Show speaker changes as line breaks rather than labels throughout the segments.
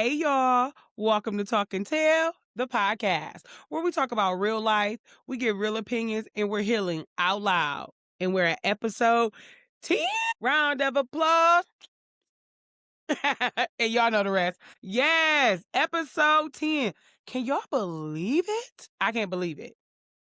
Hey, y'all. Welcome to Talk and Tell, the podcast, where we talk about real life, we get real opinions, and we're healing out loud. And we're at episode 10. Round of applause. And y'all know the rest. Yes, episode 10. Can y'all believe it? I can't believe it.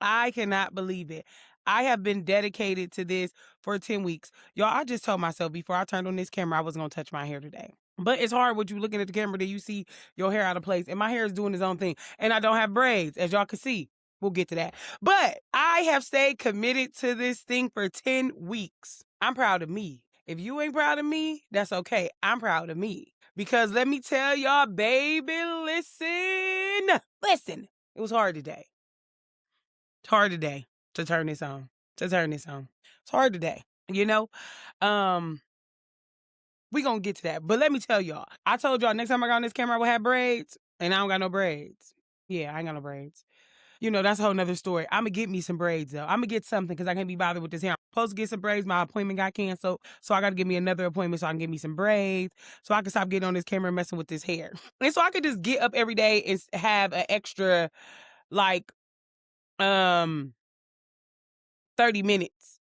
I cannot believe it. I have been dedicated to this for 10 weeks. Y'all, I just told myself before I turned on this camera, I was going to touch my hair today. But it's hard when you looking at the camera that you see your hair out of place. And my hair is doing its own thing. And I don't have braids, as y'all can see. We'll get to that. But I have stayed committed to this thing for 10 weeks. I'm proud of me. If you ain't proud of me, that's okay. I'm proud of me. Because let me tell y'all, baby, listen. It was hard today. It's hard today to turn this on. It's hard today. You know? We gonna get to that. But let me tell y'all. I told y'all next time I got on this camera I would have braids. And I don't got no braids. Yeah, I ain't got no braids. You know, that's a whole nother story. I'm gonna get me some braids though. I'm gonna get something because I can't be bothered with this hair. I'm supposed to get some braids. My appointment got canceled. So I gotta give me another appointment so I can get me some braids. So I can stop getting on this camera and messing with this hair. And so I could just get up every day and have an extra like 30 minutes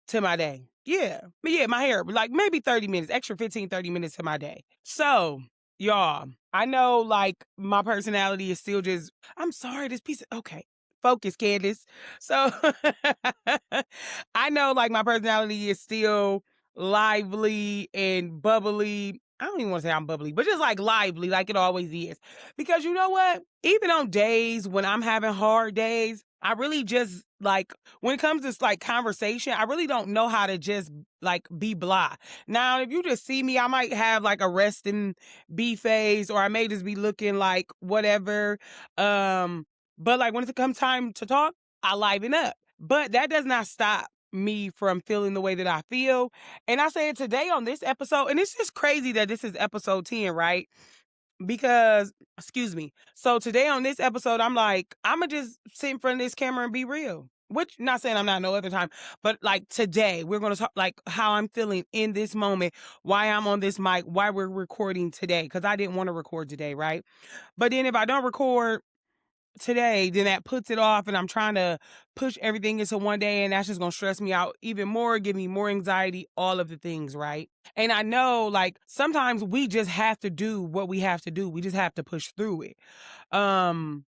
to my day. Yeah. But yeah, my hair, like maybe 30 minutes, extra 15, 30 minutes to my day. So, y'all, I know like my personality is still just, I'm sorry, this piece of, okay. Focus, Candace. So I know like my personality is still lively and bubbly. I don't even want to say I'm bubbly, but just like lively, like it always is. Because you know what? Even on days when I'm having hard days, I really just like when it comes to like conversation, I really don't know how to just like be blah. Now, if you just see me, I might have like a resting B face, or I may just be looking like whatever. But like when it comes time to talk, I liven up. But that does not stop me from feeling the way that I feel. And I said today on this episode, and it's just crazy that this is episode 10, right? Because, excuse me. So today on this episode, I'm like, I'm going to just sit in front of this camera and be real. Which, not saying I'm not no other time, but like today, we're going to talk like how I'm feeling in this moment, why I'm on this mic, why we're recording today. Because I didn't want to record today, right? But then if I don't record today, then that puts it off, and I'm trying to push everything into one day, and that's just going to stress me out even more, give me more anxiety, all of the things, right? And I know like sometimes we just have to do what we have to do. We just have to push through it. And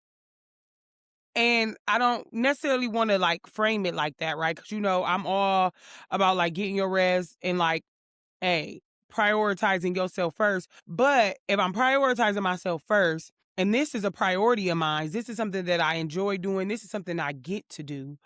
I don't necessarily want to like frame it like that, right? Because you know, I'm all about like getting your rest and like, hey, prioritizing yourself first. But if I'm prioritizing myself first, and this is a priority of mine, this is something that I enjoy doing, this is something I get to do.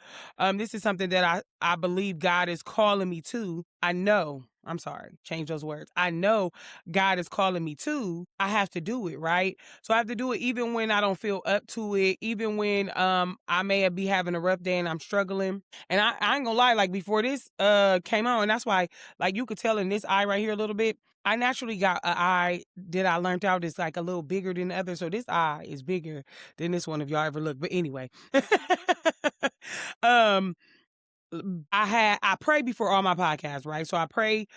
This is something that I believe God is calling me to. I know, I'm sorry, change those words. I know God is calling me to. I have to do it, right? So I have to do it even when I don't feel up to it, even when I may be having a rough day and I'm struggling. And I ain't gonna lie, like before this came on, and that's why like you could tell in this eye right here a little bit, I naturally got an eye that I learned out is like a little bigger than the other. So this eye is bigger than this one if y'all ever look. But anyway. um I pray before all my podcasts, right? So I pray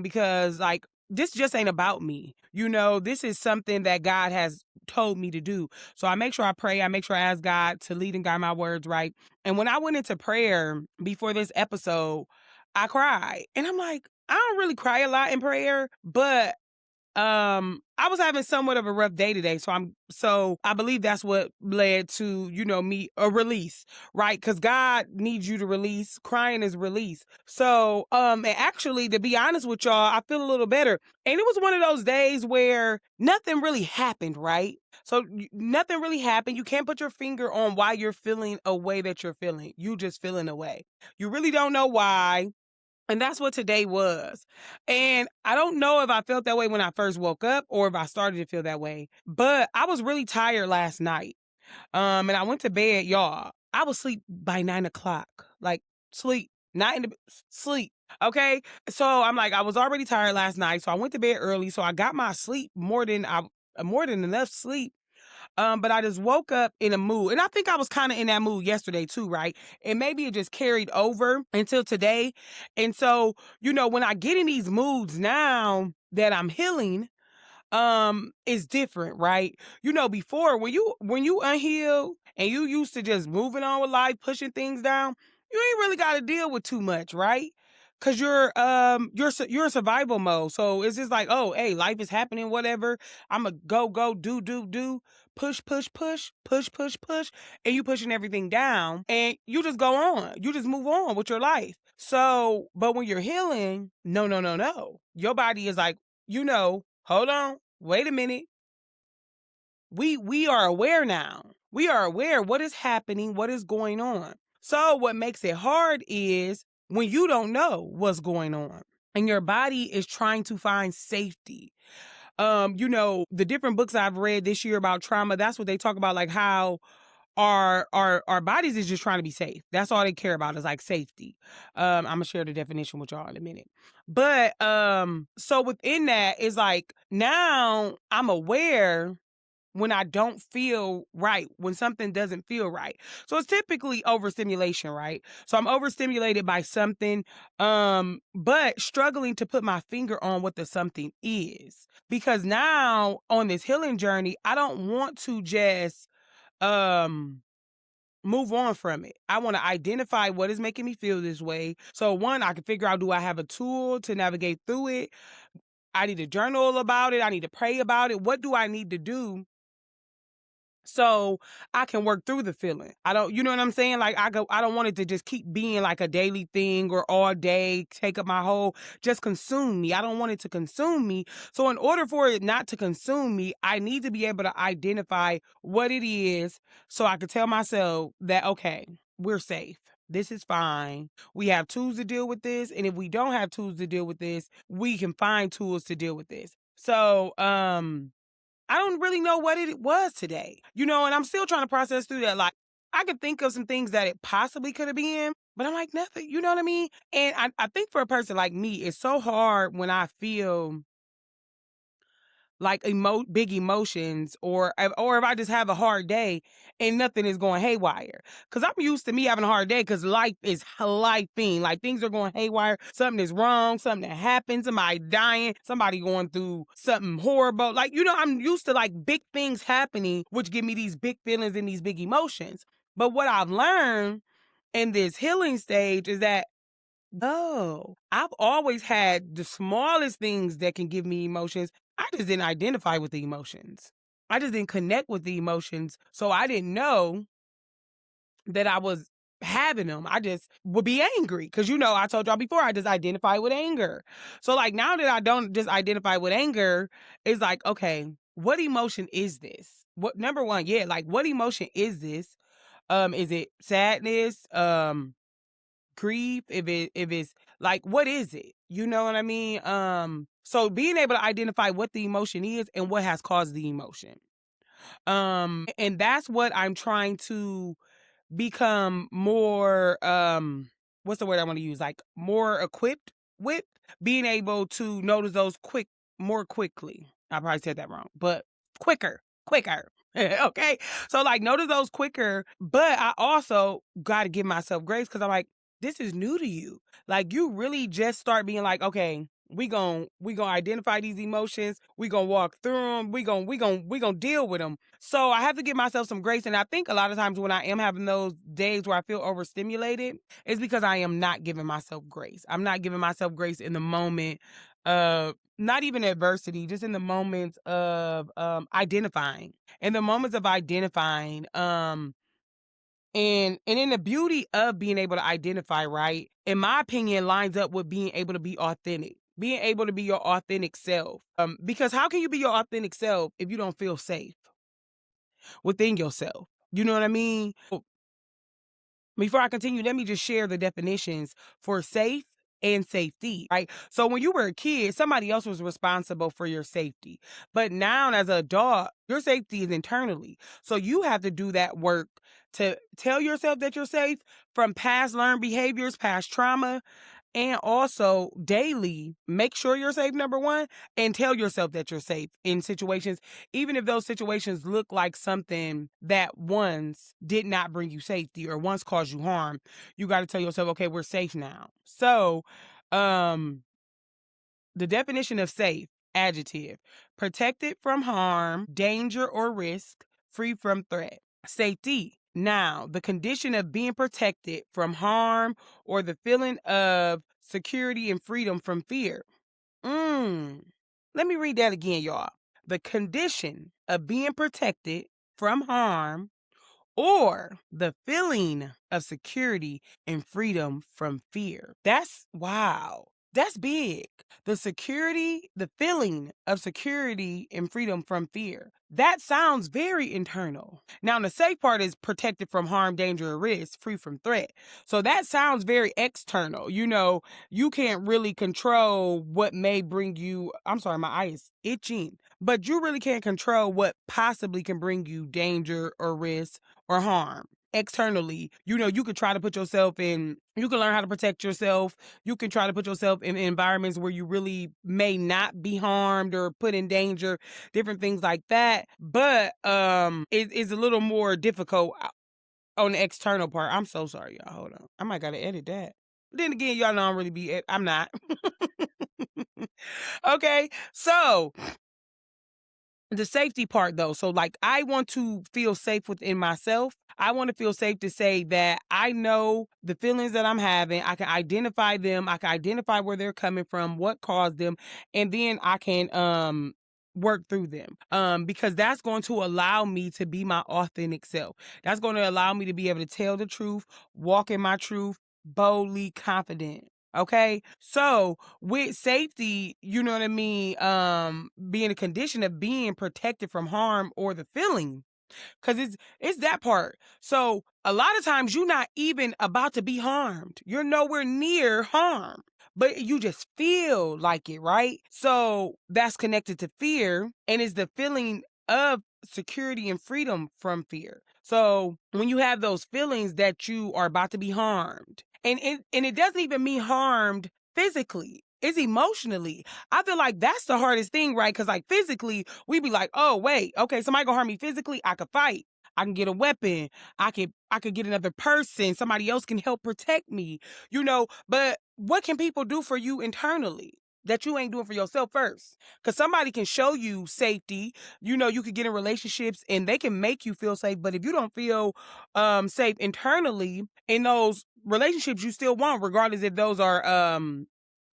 because like this just ain't about me. You know, this is something that God has told me to do. So I make sure I pray. I make sure I ask God to lead and guide my words, right? And when I went into prayer before this episode, I cried. And I'm like, I don't really cry a lot in prayer, but I was having somewhat of a rough day today, so I believe that's what led to, you know, me a release, right? Because God needs you to release. Crying is release. So and actually, to be honest with y'all, I feel a little better. And it was one of those days where nothing really happened, right? So nothing really happened. You can't put your finger on why you're feeling a way that you're feeling. You just feeling a way. You really don't know why. And that's what today was. And I don't know if I felt that way when I first woke up or if I started to feel that way, but I was really tired last night. And I went to bed, y'all. I was asleep by 9 o'clock, like sleep, not in the sleep. Okay. So I'm like, I was already tired last night. So I went to bed early. So I got my sleep more than enough sleep. But I just woke up in a mood. And I think I was kind of in that mood yesterday too, right? And maybe it just carried over until today. And so, you know, when I get in these moods now that I'm healing, is different, right? Before when you unhealed and you used to just moving on with life, pushing things down, you ain't really got to deal with too much, right? Cause you're survival mode. So it's just like, oh, hey, life is happening, whatever. I'ma go, do, push, and you pushing everything down and you just go on. You just move on with your life. So, but when you're healing, no, no, no, no. Your body is like, hold on, wait a minute. We are aware now. We are aware what is happening, what is going on. So what makes it hard is when you don't know what's going on and your body is trying to find safety. The different books I've read this year about trauma, that's what they talk about, like how our bodies is just trying to be safe. That's all they care about is like safety. I'm gonna share the definition with y'all in a minute. But so within that is like now I'm aware when I don't feel right, when something doesn't feel right. So it's typically overstimulation, right? So I'm overstimulated by something, but struggling to put my finger on what the something is. Because now on this healing journey, I don't want to just um move on from it. I want to identify what is making me feel this way. So one, I can figure out, do I have a tool to navigate through it? I need to journal about it. I need to pray about it. What do I need to do so I can work through the feeling? I don't, you know what I'm saying? Like I don't want it to just keep being like a daily thing or all day, take up my whole, just consume me. I don't want it to consume me. So in order for it not to consume me, I need to be able to identify what it is so I can tell myself that, okay, we're safe. This is fine. We have tools to deal with this. And if we don't have tools to deal with this, we can find tools to deal with this. So, I don't really know what it was today, and I'm still trying to process through that. Like, I could think of some things that it possibly could have been, but I'm like, nothing, you know what I mean? And I think for a person like me, it's so hard when I feel like big emotions or if I just have a hard day and nothing is going haywire. Cause I'm used to me having a hard day because life is lifing. Like things are going haywire. Something is wrong, something that happened, somebody dying, somebody going through something horrible. Like, I'm used to like big things happening, which give me these big feelings and these big emotions. But what I've learned in this healing stage is that no, I've always had the smallest things that can give me emotions. I just didn't identify with the emotions. I just didn't connect with the emotions. So I didn't know that I was having them. I just would be angry. Cause I told y'all before, I just identify with anger. So like now that I don't just identify with anger, it's like, okay, what emotion is this? What number one, yeah, like what emotion is this? Is it sadness? Grief, if it's like, what is it, you know what I mean? So being able to identify what the emotion is and what has caused the emotion, and that's what I'm trying to become more, what's the word I want to use, like more equipped with, being able to notice those more quickly. I probably said that wrong, but quicker. Okay, so like notice those quicker, but I also got to give myself grace because I'm like, this is new to you. Like you really just start being like, okay, we gonna identify these emotions. We gonna walk through them. We gonna deal with them. So I have to give myself some grace. And I think a lot of times when I am having those days where I feel overstimulated, it's because I am not giving myself grace. I'm not giving myself grace in the moment of not even adversity, just in the moments of identifying. In the moments of identifying, and in the beauty of being able to identify, right, in my opinion, lines up with being able to be authentic. Being able to be your authentic self. Because how can you be your authentic self if you don't feel safe within yourself? You know what I mean? Before I continue, let me just share the definitions for safe and safety, right? So when you were a kid, somebody else was responsible for your safety. But now as an adult, your safety is internally. So you have to do that work to tell yourself that you're safe from past learned behaviors, past trauma, and also daily make sure you're safe, number one, and tell yourself that you're safe in situations, even if those situations look like something that once did not bring you safety or once caused you harm. You got to tell yourself, okay, we're safe now. So, the definition of safe. Adjective, protected from harm, danger, or risk, free from threat. Safety, noun, the condition of being protected from harm or the feeling of security and freedom from fear. Let me read that again, y'all. The condition of being protected from harm or the feeling of security and freedom from fear. That's wow. That's big. The security, the feeling of security and freedom from fear. That sounds very internal. Now, the safe part is protected from harm, danger, or risk, free from threat. So that sounds very external. You can't really control what may bring you. I'm sorry, my eye is itching. But you really can't control what possibly can bring you danger or risk or harm externally. You could try to put yourself in, you can learn how to protect yourself. You can try to put yourself in environments where you really may not be harmed or put in danger, different things like that. But it is a little more difficult on the external part. I'm so sorry, y'all. Hold on. I might gotta edit that. Then again, y'all know I'm really I'm not. Okay. So the safety part though. So like I want to feel safe within myself. I want to feel safe to say that I know the feelings that I'm having. I can identify them. I can identify where they're coming from, what caused them, and then I can work through them. Because that's going to allow me to be my authentic self. That's going to allow me to be able to tell the truth, walk in my truth, boldly confident. Okay. So with safety, you know what I mean? Being a condition of being protected from harm or the feeling. Cause it's that part. So a lot of times you're not even about to be harmed. You're nowhere near harm. But you just feel like it, right? So that's connected to fear and is the feeling of security and freedom from fear. So when you have those feelings that you are about to be harmed, and it doesn't even mean harmed physically. It's emotionally. I feel like that's the hardest thing, right? Because like physically, we be like, oh wait, okay, somebody gonna harm me physically. I could fight. I can get a weapon. I could get another person. Somebody else can help protect me. But what can people do for you internally that you ain't doing for yourself first? Because somebody can show you safety. You could get in relationships and they can make you feel safe. But if you don't feel safe internally in those relationships, you still want, regardless if those are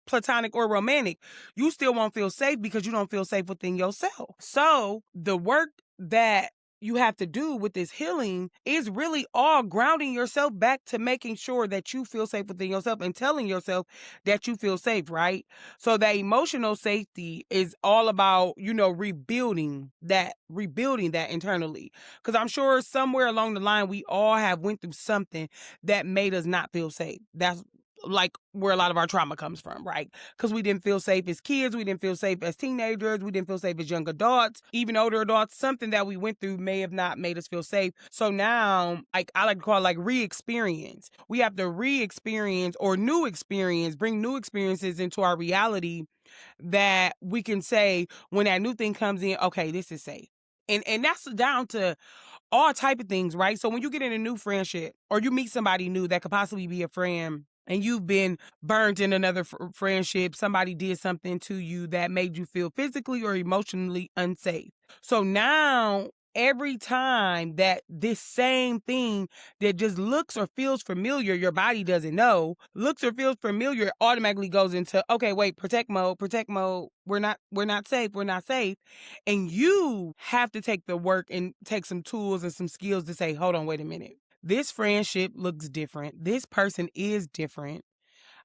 platonic or romantic, you still won't feel safe because you don't feel safe within yourself. So the work that you have to do with this healing is really all grounding yourself back to making sure that you feel safe within yourself and telling yourself that you feel safe, right? So that emotional safety is all about, rebuilding that internally. Because I'm sure somewhere along the line, we all have went through something that made us not feel safe. That's like where a lot of our trauma comes from, right? Because we didn't feel safe as kids, we didn't feel safe as teenagers, we didn't feel safe as young adults, even older adults. Something that we went through may have not made us feel safe. So now, like I like to call it like re-experience. We have to re-experience or new experience, bring new experiences into our reality that we can say when that new thing comes in, okay, this is safe. And that's down to all type of things, right? So when you get in a new friendship or you meet somebody new that could possibly be a friend and you've been burnt in another friendship, somebody did something to you that made you feel physically or emotionally unsafe. So now every time that this same thing that just looks or feels familiar, your body doesn't know, looks or feels familiar, automatically goes into, okay, wait, protect mode, protect mode. We're not safe. We're not safe. And you have to take the work and take some tools and some skills to say, hold on, wait a minute. This friendship looks different. This person is different.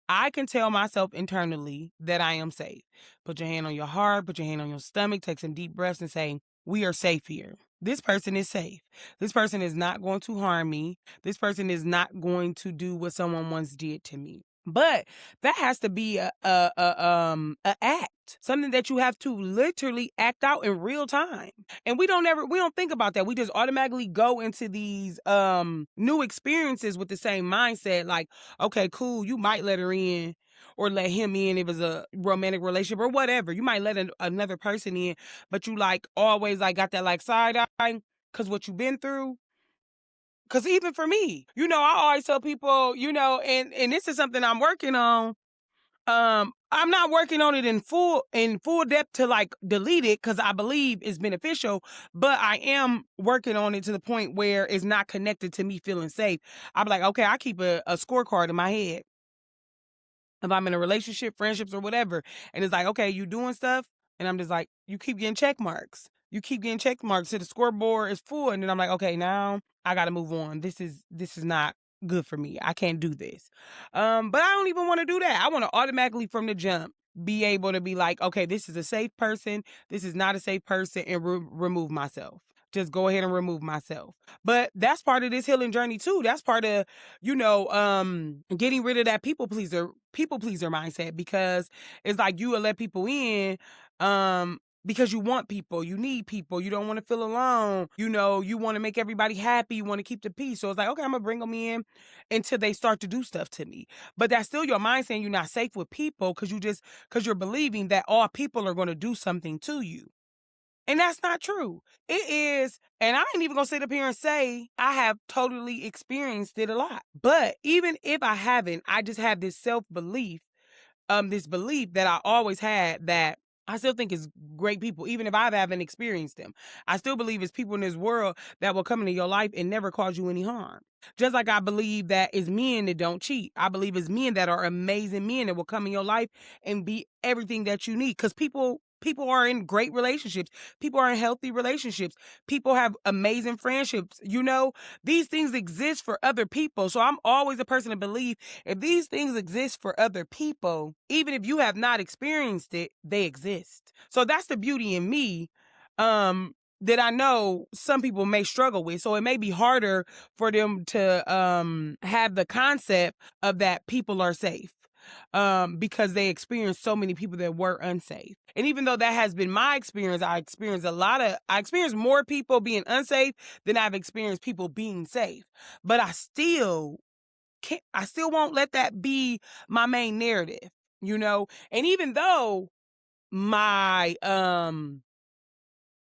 I can tell myself internally that I am safe. Put your hand on your heart, put your hand on your stomach, take some deep breaths and say, we are safe here. This person is safe. This person is not going to harm me. This person is not going to do what someone once did to me. But that has to be a act, something that you have to literally act out in real time. And we don't think about that. We just automatically go into these new experiences with the same mindset, like, okay, cool, you might let her in or let him in if it's a romantic relationship or whatever. You might let another person in, but you like always like got that like side eye because what you've been through. Because even for me, I always tell people, and this is something I'm working on. I'm not working on it in full depth to like delete it because I believe it's beneficial, but I am working on it to the point where it's not connected to me feeling safe. I'm like, okay, I keep a scorecard in my head if I'm in a relationship, friendships, or whatever. And it's like, okay, you doing stuff. And I'm just like, you keep getting check marks. You keep getting check marks till the scoreboard is full. And then I'm like, okay, now I gotta move on. This is not good for me. I can't do this. But I don't even want to do that. I want to automatically from the jump be able to be like, okay, this is a safe person, this is not a safe person, and remove myself. Just go ahead and remove myself. But that's part of this healing journey too. That's part of getting rid of that people pleaser mindset, because it's like you will let people in because you want people, you need people, you don't want to feel alone, you want to make everybody happy, you want to keep the peace. So it's like, okay, I'm gonna bring them in until they start to do stuff to me. But that's still your mind saying you're not safe with people because you're believing that all people are going to do something to you. And that's not true. It is, and I ain't even gonna sit up here and say I have totally experienced it a lot. But even if I haven't, I just have this belief that I always had, that I still think is great people, even if I haven't experienced them. I still believe it's people in this world that will come into your life and never cause you any harm. Just like I believe that it's men that don't cheat. I believe it's men that are amazing men that will come in your life and be everything that you need. Because people are in great relationships. People are in healthy relationships. People have amazing friendships. These things exist for other people. So I'm always a person to believe if these things exist for other people, even if you have not experienced it, they exist. So that's the beauty in me. That I know some people may struggle with. So it may be harder for them to have the concept of that people are safe, because they experienced so many people that were unsafe. And even though that has been my experience, I experienced more people being unsafe than I've experienced people being safe. But I still won't let that be my main narrative, And even though my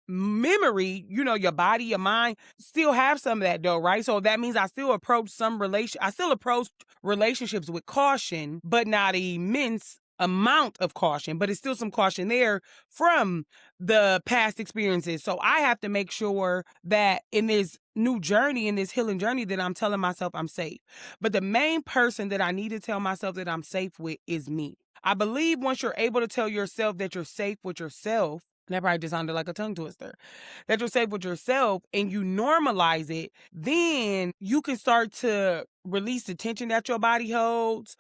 memory, your body, your mind still have some of that though, right? So that means I still approach relationships with caution, but not an immense amount of caution, but it's still some caution there from the past experiences. So I have to make sure that in this new journey, in this healing journey, that I'm telling myself I'm safe. But the main person that I need to tell myself that I'm safe with is me. I believe once you're able to tell yourself that you're safe with yourself, that probably just sounded like a tongue twister, that you're safe with yourself and you normalize it, then you can start to release the tension that your body holds,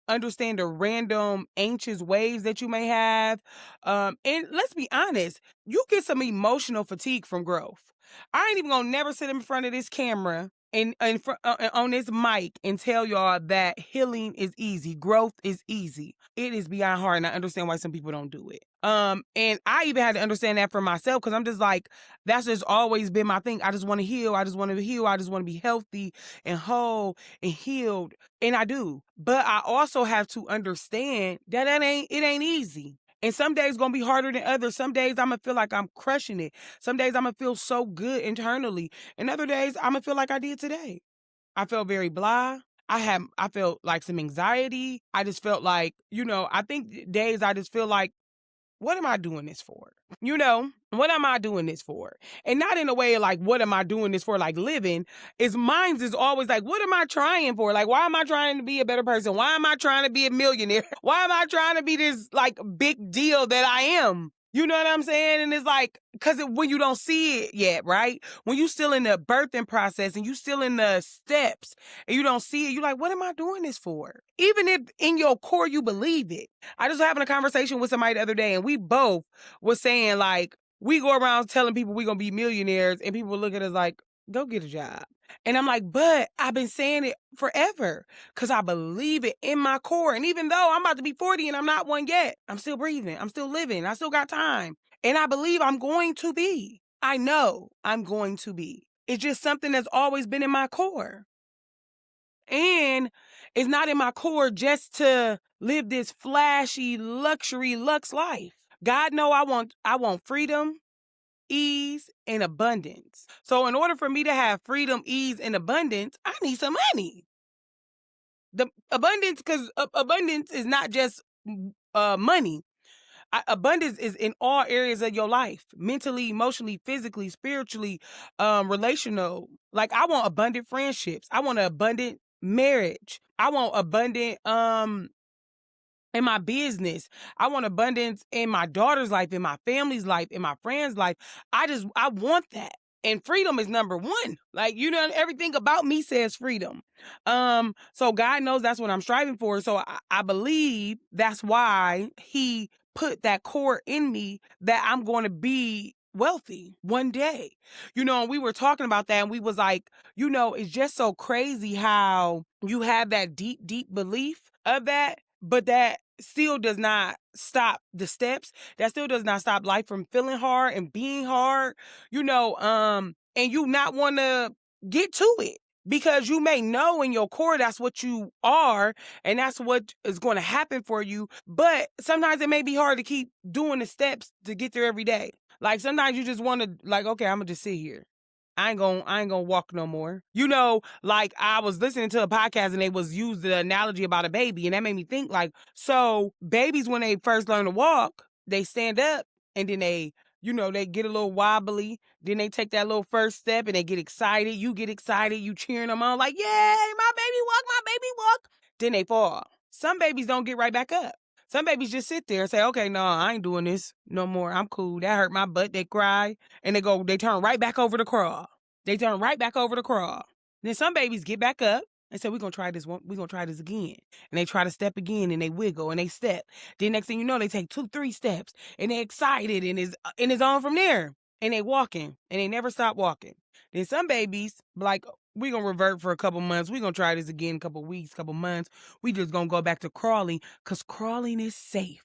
understand the random anxious waves that you may have. And let's be honest, you get some emotional fatigue from growth. I ain't even gonna never sit in front of this camera and on this mic and tell y'all that healing is easy, growth is easy. It is beyond hard, and I understand why some people don't do it. And I even had to understand that for myself, because I'm just like, that's just always been my thing. I just want to heal. I just want to heal. I just want to be healthy and whole and healed, and I do. But I also have to understand that it ain't easy. And some days gonna be harder than others. Some days I'm gonna feel like I'm crushing it. Some days I'm gonna feel so good internally. And other days I'm gonna feel like I did today. I felt very blah. I felt like some anxiety. I just felt like, I think days I just feel like, what am I doing this for? What am I doing this for? And not in a way like, what am I doing this for? Like living is mine's is always like, what am I trying for? Like, why am I trying to be a better person? Why am I trying to be a millionaire? Why am I trying to be this like big deal that I am? You know what I'm saying? And it's like, because when you don't see it yet, right? When you still in the birthing process and you still in the steps and you don't see it, you're like, what am I doing this for? Even if in your core you believe it. I just was having a conversation with somebody the other day, and we both was saying like, we go around telling people we're going to be millionaires, and people look at us like, go get a job. And I'm like, but I've been saying it forever because I believe it in my core. And even though I'm about to be 40 and I'm not one yet, I'm still breathing. I'm still living. I still got time. And I believe I'm going to be. I know I'm going to be. It's just something that's always been in my core. And it's not in my core just to live this flashy luxury lux life. God know I want freedom, ease, and abundance. So in order for me to have freedom, ease, and abundance, I need some money. The abundance, because abundance is not just money. Abundance is in all areas of your life, mentally, emotionally, physically, spiritually, relational. Like, I want abundant friendships. I want an abundant marriage. I want abundant in my business. I want abundance in my daughter's life, in my family's life, in my friends' life. I want that. And freedom is number one. Like, everything about me says freedom. So God knows that's what I'm striving for. So I believe that's why he put that core in me that I'm going to be wealthy one day. And we were talking about that, and we was like, it's just so crazy how you have that deep, deep belief of that, but that still does not stop the steps. That still does not stop life from feeling hard and being hard, and you not want to get to it, because you may know in your core that's what you are and that's what is going to happen for you. But sometimes it may be hard to keep doing the steps to get there every day. Like, sometimes you just want to, like, okay, I'm gonna just sit here. I ain't gonna walk no more. Like, I was listening to a podcast and they was used the analogy about a baby, and that made me think, like, so babies, when they first learn to walk, they stand up and then they get a little wobbly. Then they take that little first step and they get excited. You get excited. You cheering them on like, yay, my baby walk, my baby walk. Then they fall. Some babies don't get right back up. Some babies just sit there and say, okay, no, I ain't doing this no more. I'm cool. That hurt my butt. They cry and they turn right back over to crawl. They turn right back over to crawl. Then some babies get back up and say, we're going to try this one. We're going to try this again. And they try to step again, and they wiggle and they step. Then next thing you know, they take 2-3 steps and they're excited and it's on from there. And they walking and they never stop walking. Then some babies, like, we're going to revert for a couple months. We're going to try this again, a couple weeks, couple months. We just going to go back to crawling, because crawling is safe.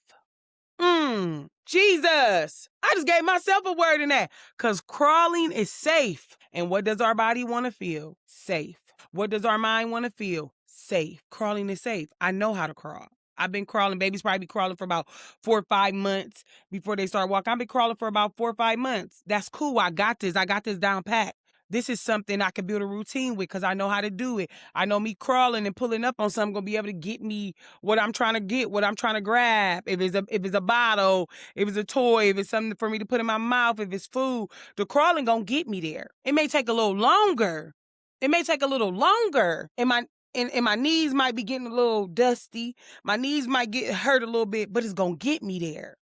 Jesus. I just gave myself a word in that, because crawling is safe. And what does our body want to feel? Safe. What does our mind want to feel? Safe. Crawling is safe. I know how to crawl. I've been crawling. Babies probably be crawling for about 4 or 5 months before they start walking. I've been crawling for about 4 or 5 months. That's cool. I got this. I got this down pat. This is something I can build a routine with, because I know how to do it. I know me crawling and pulling up on something going to be able to get me what I'm trying to get, what I'm trying to grab. If it's a bottle, if it's a toy, if it's something for me to put in my mouth, if it's food, the crawling going to get me there. It may take a little longer. And my knees might be getting a little dusty. My knees might get hurt a little bit, but it's going to get me there.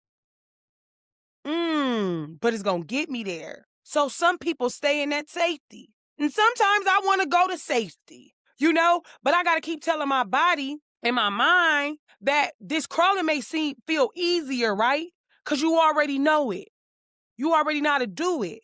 But it's going to get me there. So some people stay in that safety. And sometimes I want to go to safety, but I got to keep telling my body and my mind that this crawling may feel easier, right? Because you already know it. You already know how to do it.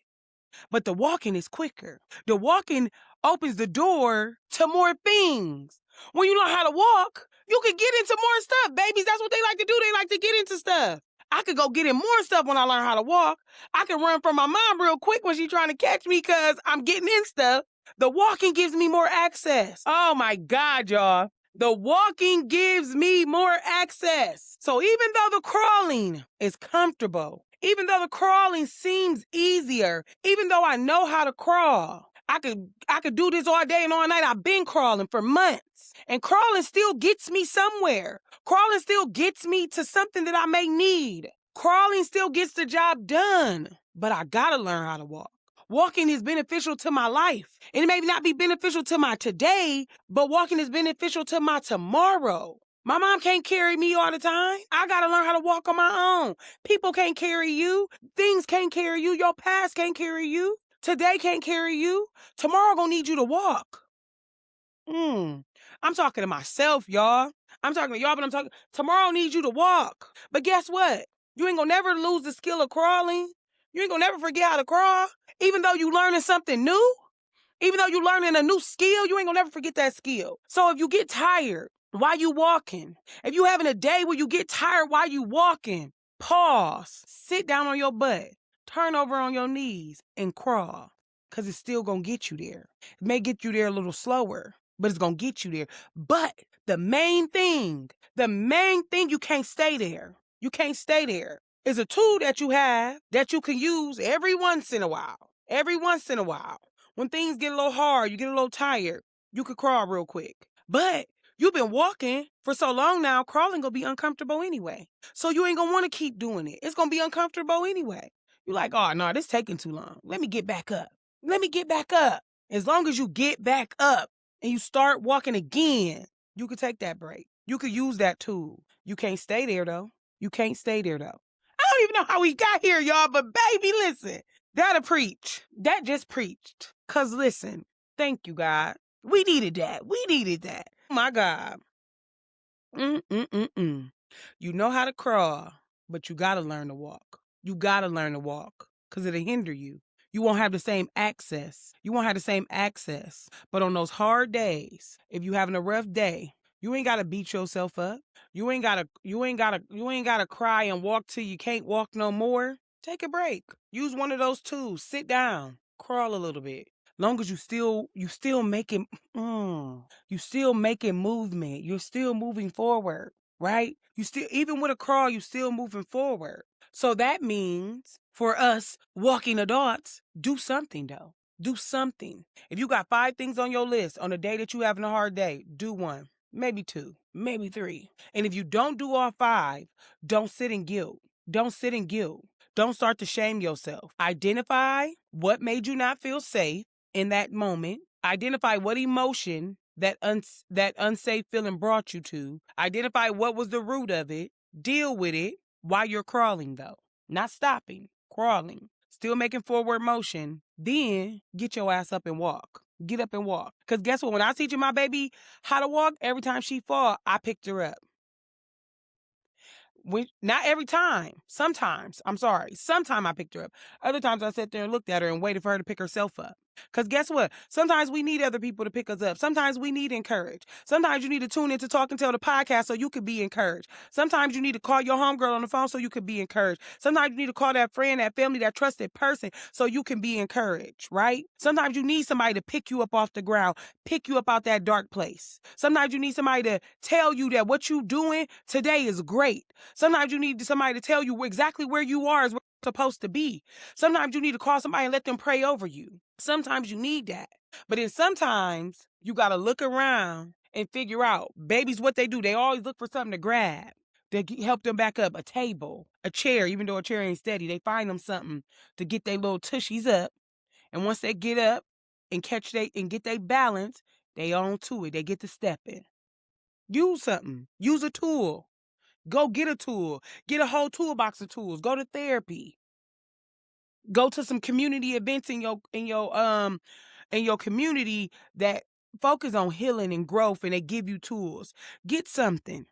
But the walking is quicker. The walking opens the door to more things. When you learn how to walk, you can get into more stuff. Babies, that's what they like to do. They like to get into stuff. I could go get in more stuff when I learn how to walk. I can run from my mom real quick when she's trying to catch me, because I'm getting in stuff. The walking gives me more access. Oh my God, y'all. The walking gives me more access. So even though the crawling is comfortable, even though the crawling seems easier, even though I know how to crawl, I could do this all day and all night. I've been crawling for months. And crawling still gets me somewhere. Crawling still gets me to something that I may need. Crawling still gets the job done. But I gotta learn how to walk. Walking is beneficial to my life. And it may not be beneficial to my today, but walking is beneficial to my tomorrow. My mom can't carry me all the time. I gotta learn how to walk on my own. People can't carry you. Things can't carry you. Your past can't carry you. Today can't carry you. Tomorrow gonna need you to walk. I'm talking to myself, y'all. I'm talking to y'all, but tomorrow needs you to walk. But guess what? You ain't gonna never lose the skill of crawling. You ain't gonna never forget how to crawl. Even though you learning something new, even though you learning a new skill, you ain't gonna never forget that skill. So if you get tired while you walking, if you having a day where you get tired while you walking, pause, sit down on your butt, turn over on your knees and crawl, because it's still gonna get you there. It may get you there a little slower, but it's gonna get you there. But the main thing, you can't stay there. You can't stay there. It's a tool that you have that you can use every once in a while. Every once in a while. When things get a little hard, you get a little tired, you could crawl real quick. But You've been walking for so long now, crawling gonna be uncomfortable anyway. So you ain't gonna want to keep doing it. It's gonna be uncomfortable anyway. You're like, oh no, this taking too long. Let me get back up. Let me get back up. As long as you get back up and you start walking again, you could take that break. You could use that tool. You can't stay there though. You can't stay there though. I don't even know how we got here, y'all, but baby, listen. That'll preach. That just preached. Cause listen, thank you, God. We needed that. We needed that. Oh my God. Mm-mm-mm-mm. You know how to crawl, but you gotta learn to walk. You gotta learn to walk because it'll hinder you. You won't have the same access. You won't have the same access. But on those hard days, if you having a rough day, you ain't gotta beat yourself up. You ain't gotta cry and walk till you can't walk no more. Take a break. Use one of those tools. Sit down. Crawl a little bit. Long as you still making you still making movement. You're still moving forward, right? You still, even with a crawl, you still moving forward. So that means for us walking adults, do something though. Do something. If you got 5 things on your list on a day that you having a hard day, do one, maybe 2, maybe 3. And if you don't do all 5, don't sit in guilt. Don't sit in guilt. Don't start to shame yourself. Identify what made you not feel safe in that moment. Identify what emotion that unsafe feeling brought you to. Identify what was the root of it. Deal with it while you're crawling though. Not stopping, crawling. Still making forward motion. Then get your ass up and walk. Get up and walk. Because guess what? When I was teaching my baby how to walk, every time she fall, I picked her up. Not every time. Sometimes. I'm sorry. Sometimes I picked her up. Other times I sat there and looked at her and waited for her to pick herself up. Because guess what? Sometimes we need other people to pick us up. Sometimes we need encourage. Sometimes you need to tune into Talk and Tell the podcast so you could be encouraged. Sometimes you need to call your homegirl on the phone so you could be encouraged. Sometimes you need to call that friend, that family, that trusted person so you can be encouraged, right? Sometimes you need somebody to pick you up off the ground, pick you up out that dark place. Sometimes you need somebody to tell you that what you doing today is great. Sometimes you need somebody to tell you exactly where you are is where you're supposed to be. Sometimes you need to call somebody and let them pray over you. Sometimes you need that. But then sometimes you got to look around and figure out, babies, what they do. They always look for something to grab to help them back up. A table, a chair, even though a chair ain't steady. They find them something to get their little tushies up. And once they get up and get their balance, they on to it. They get to stepping. Use something. Use a tool. Go get a tool. Get a whole toolbox of tools. Go to therapy. Go to some community events in your community that focus on healing and growth, and they give you tools. Get something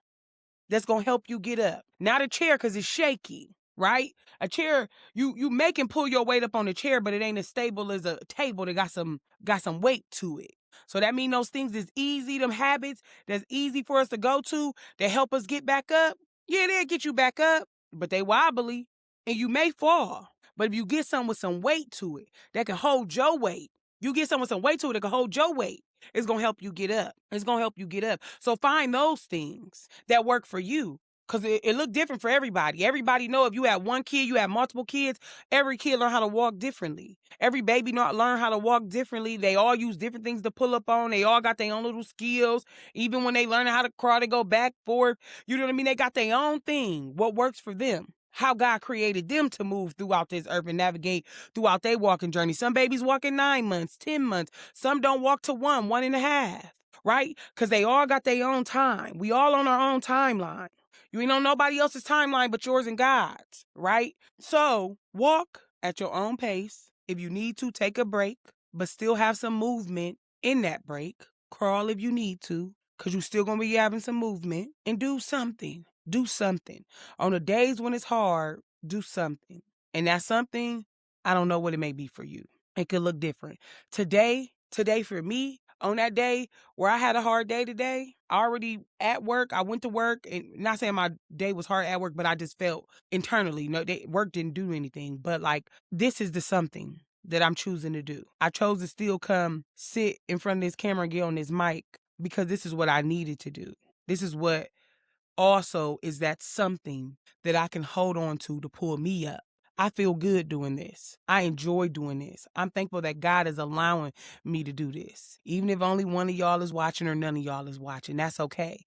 that's gonna help you get up. Not a chair because it's shaky, right? A chair, you make and pull your weight up on the chair, but it ain't as stable as a table that got some weight to it. So that means those things is easy, them habits that's easy for us to go to that help us get back up. Yeah, they'll get you back up, but they wobbly and you may fall. But if you get something with some weight to it that can hold your weight, you get something with some weight to it that can hold your weight, it's going to help you get up. It's going to help you get up. So find those things that work for you. Because it look different for everybody. Everybody know if you have one kid, you have multiple kids, every kid learn how to walk differently. Every baby learn how to walk differently. They all use different things to pull up on. They all got their own little skills. Even when they learn how to crawl, they go back, forth. You know what I mean? They got their own thing, what works for them. How God created them to move throughout this earth and navigate throughout their walking journey. Some babies walk in 9 months, 10 months. Some don't walk to 1.5, right? Because they all got their own time. We all on our own timeline. You ain't on nobody else's timeline but yours and God's, right? So walk at your own pace. If you need to, take a break, but still have some movement in that break. Crawl if you need to, because you're still going to be having some movement. And do something. Do something. On the days when it's hard, do something. And that something, I don't know what it may be for you. It could look different. Today for me, on that day where I had a hard day today, already at work, I went to work, and not saying my day was hard at work, but I just felt internally, work didn't do anything. But like, this is the something that I'm choosing to do. I chose to still come sit in front of this camera and get on this mic because this is what I needed to do. This is what also is that something that I can hold on to pull me up. I feel good doing this. I enjoy doing this. I'm thankful that God is allowing me to do this. Even if only one of y'all is watching or none of y'all is watching, that's okay.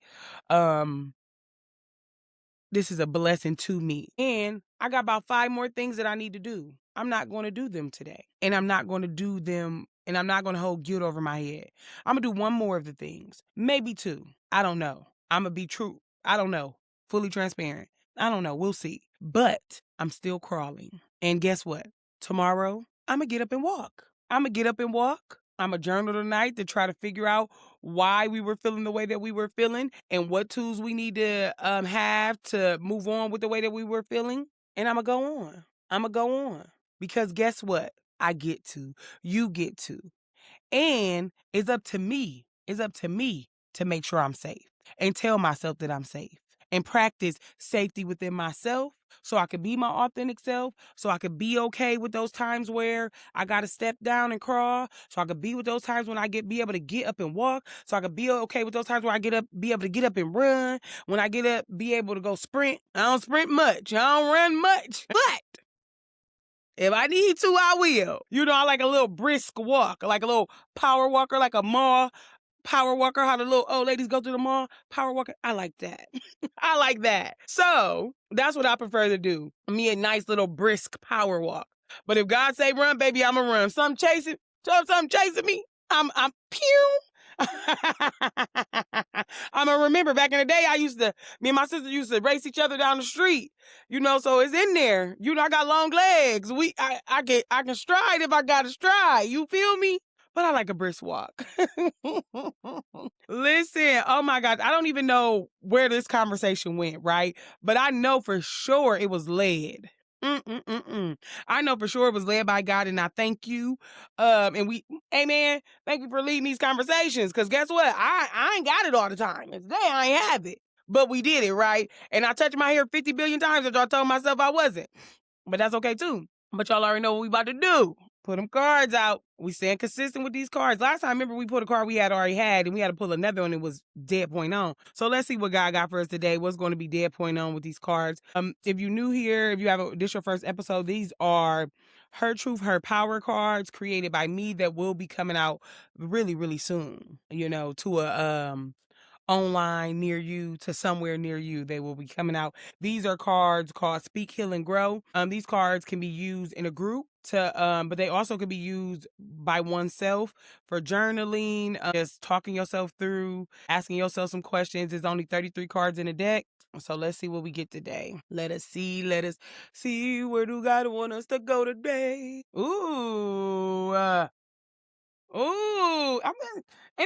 This is a blessing to me. And I got about 5 more things that I need to do. I'm not going to do them today. And I'm not going to do them, and I'm not going to hold guilt over my head. I'm going to do one more of the things, maybe 2. I don't know. I'm going to be true. I don't know. Fully transparent. I don't know. We'll see. But I'm still crawling. And guess what? Tomorrow, I'm going to get up and walk. I'm going to get up and walk. I'm a journal tonight to try to figure out why we were feeling the way that we were feeling and what tools we need to have to move on with the way that we were feeling. And I'm going to go on. I'm going to go on. Because guess what? I get to. You get to. And it's up to me. It's up to me to make sure I'm safe and tell myself that I'm safe and practice safety within myself so I could be my authentic self, so I could be okay with those times where I got to step down and crawl, so I could be with those times when be able to get up and walk, so I could be okay with those times where be able to get up and run, when I get up, be able to go sprint. I don't sprint much. I don't run much. But if I need to, I will. I like a little brisk walk, like a little power walker, like a mall power walker, how the little old ladies go to the mall. Power walker. I like that. I like that. So that's what I prefer to do. Me a nice little brisk power walk. But if God say run, baby, I'ma run. Something chasing me. I'm pew. I'ma remember back in the day, me and my sister used to race each other down the street. So it's in there. I got long legs. I can stride if I gotta stride. You feel me? But I like a brisk walk. Listen, oh my God, I don't even know where this conversation went, right? But I know for sure it was led. Mm-mm-mm-mm. I know for sure it was led by God, and I thank you. Amen. Thank you for leading these conversations, because guess what? I ain't got it all the time. And today I ain't have it, but we did it, right? And I touched my hair 50 billion times after I told myself I wasn't. But that's okay too. But y'all already know what we about to do. Put them cards out. We staying consistent with these cards. Last time, remember, we put a card we had already had, and we had to pull another one. It was dead point on. So let's see what God got for us today. What's going to be dead point on with these cards? If you're new here, if you have this your first episode, these are Her Truth, Her Power cards created by me that will be coming out really, really soon. To a online near you, to somewhere near you. They will be coming out. These are cards called Speak, Heal, and Grow. These cards can be used in a group but they also can be used by oneself for journaling, just talking yourself through, asking yourself some questions. There's only 33 cards in a deck. So let's see what we get today. Let us see. Where do God want us to go today? And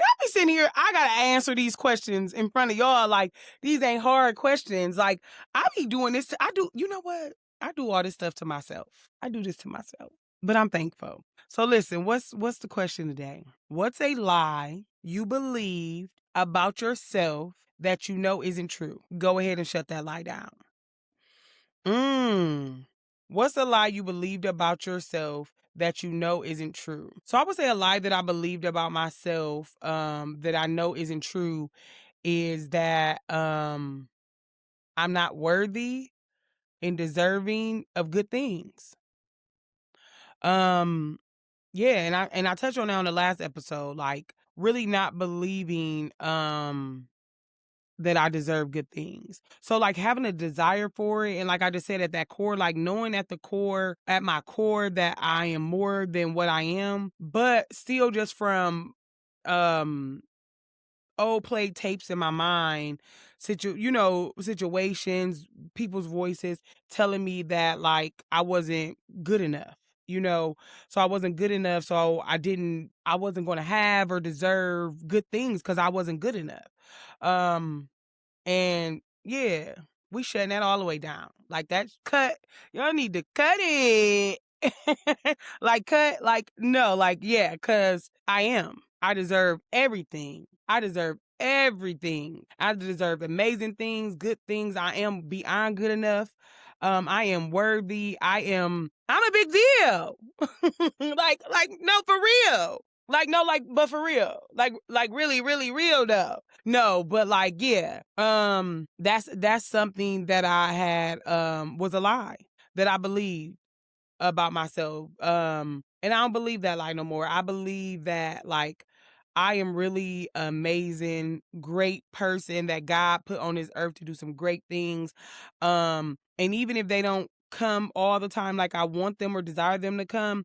I be sitting here, I gotta answer these questions in front of y'all. Like, these ain't hard questions. Like, I be doing this. You know what? I do all this stuff to myself. I do this to myself, but I'm thankful. So listen, what's the question today? What's a lie you believed about yourself that you know isn't true? Go ahead and shut that lie down. What's a lie you believed about yourself that you know isn't true? So I would say a lie that I believed about myself that I know isn't true is that I'm not worthy and deserving of good things. Yeah, and I touched on that on the last episode, like really not believing that I deserve good things. So like having a desire for it, and like I just said, at that core, like knowing at my core that I am more than what I am, but still just from old played tapes in my mind, situations, people's voices telling me that like I wasn't good enough. So I wasn't good enough. So I wasn't going to have or deserve good things because I wasn't good enough. And yeah, we shutting that all the way down. Like that's cut. Y'all need to cut it. No, yeah, cause I deserve everything. I deserve everything. I deserve amazing things, good things. I am beyond good enough. I am worthy. I'm a big deal. No, for real. No, but for real. Really, really real though. No, but yeah. That's something that I had was a lie that I believed. about myself. And I don't believe that lie no more. I believe that like I am really amazing, great person that God put on this earth to do some great things. And even if they don't come all the time like I want them or desire them to come,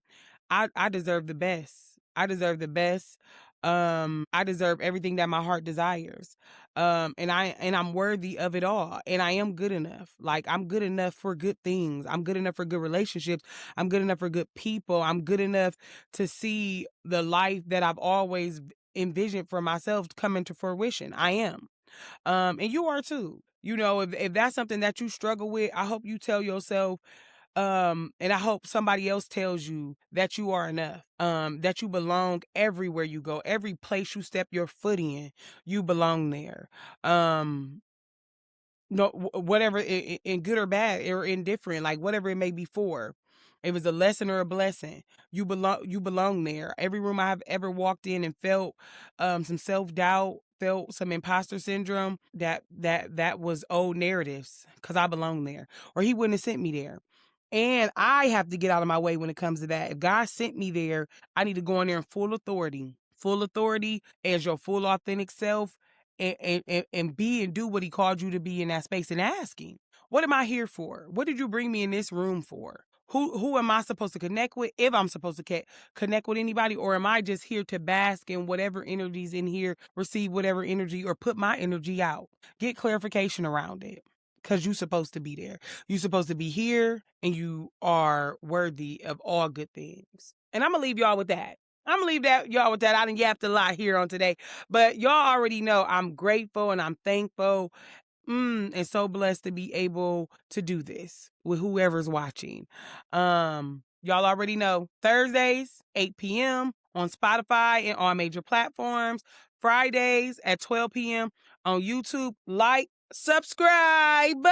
I deserve the best. I deserve the best. I deserve everything that my heart desires. And I'm worthy of it all. And I am good enough. Like I'm good enough for good things. I'm good enough for good relationships. I'm good enough for good people. I'm good enough to see the life that I've always envisioned for myself come into fruition. I am. And you are too. You know, if that's something that you struggle with, I hope you tell yourself, and I hope somebody else tells you that you are enough, that you belong everywhere you go, every place you step your foot in, you belong there. Um, no, whatever, in good or bad or indifferent, like whatever it may be for. If it's a lesson or a blessing, you belong there. Every room I've ever walked in and felt some self-doubt, felt some imposter syndrome, that was old narratives, because I belong there. Or he wouldn't have sent me there. And I have to get out of my way when it comes to that. If God sent me there, I need to go in there in full authority as your full authentic self, and be and do what he called you to be in that space, and asking, what am I here for? What did you bring me in this room for? Who am I supposed to connect with? If I'm supposed to connect with anybody, or am I just here to bask in whatever energies in here, receive whatever energy, or put my energy out? Get clarification around it. Because you're supposed to be there. You're supposed to be here, and you are worthy of all good things. And I'm going to leave y'all with that. I'm going to leave y'all with that. I didn't yapped a lot here on today. But y'all already know I'm grateful and I'm thankful, and so blessed to be able to do this with whoever's watching. Y'all already know Thursdays, 8 p.m. on Spotify and all major platforms. Fridays at 12 p.m. on YouTube. Like, subscribe,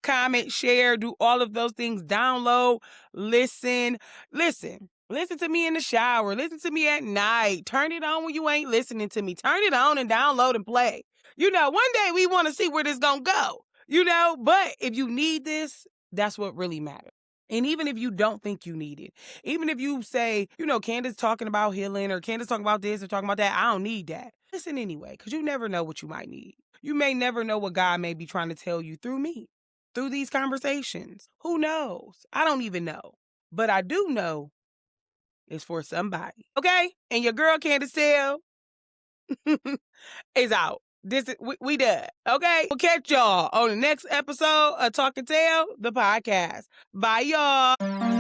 comment, share, do all of those things. Download, listen. Listen to me in the shower. Listen to me at night. Turn it on when you ain't listening to me. Turn it on and download and play. You know, one day we want to see where this gonna go. You know, but if you need this, that's what really matters. And even if you don't think you need it, even if you say, you know, Candace talking about healing, or Candace talking about this or talking about that, I don't need that. Listen anyway, because you never know what you might need. You may never know what God may be trying to tell you through me, through these conversations. Who knows? I don't even know. But I do know it's for somebody. Okay? And your girl Candace Tell is out. We done. Okay? We'll catch y'all on the next episode of Talk and Tell, the podcast. Bye, y'all.